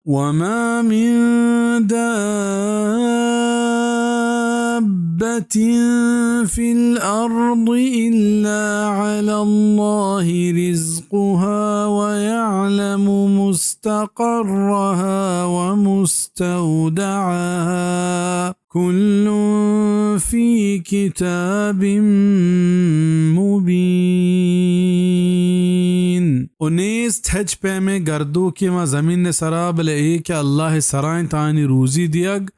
وما من دابة في الأرض إلا على الله رزقها ويعلم مستقرها ومستودعها كل في كتاب مبين. و نیست هیچ پیمه گردو که ما زمین سرا بل ای که اللہ سرائن تانی روزی دیگ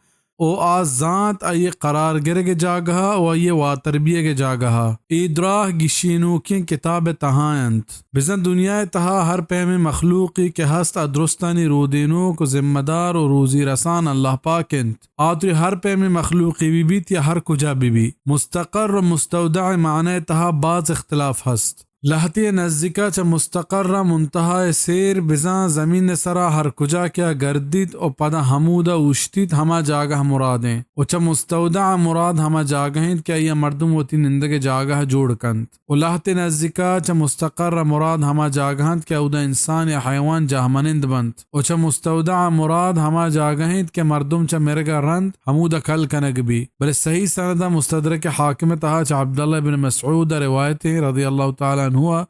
او آز ذات ای قرار گرگ جاگہا او ای واتربیہ کے جاگہا ای دراہ گشینو کی کتاب تہاینت بزن دنیا تہا ہر پیم مخلوقی کے ہست ادرستانی رودینو کو ذمہ دار و روزی رسان اللہ پاکنت آتری ہر پیم مخلوقی بی بیت یا ہر کجا بی مستقر و مستودع معنی تہا بعض اختلاف ہست لہتی نزدیکا چا مستقر منتہا سیر بزان زمین سرا ہر کجا کیا گردید او پدا حمودہ اوشتید ہما جاگہ مرادیں او چا مستودع مراد ہما جاگہیں کیا یہ مردم ہوتی نندگ جاگہ جوڑ کند او لہتی نزدیکا چا مستقر مراد ہما جاگہند کیا او دا انسان یا حیوان جہمنند بند او چا مستودع مراد ہما جاگہند کیا مردم چا مرگا رند حمودہ کل کنگ بھی بل صحیح سندہ مستدرک حاکمتہا چا عبداللہ بن مسعود روایتی رضی اللہ تعالی ہوا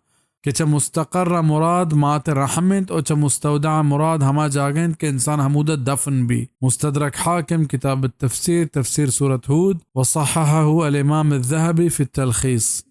کہ چا مستقر مراد مات رحمت اور چا مستودع مراد ہما جاگند کہ انسان حمودہ دفن بھی مستدرک حاکم کتاب التفسیر تفسیر سورة ہود وصححه الامام الذهبی فی التلخیص.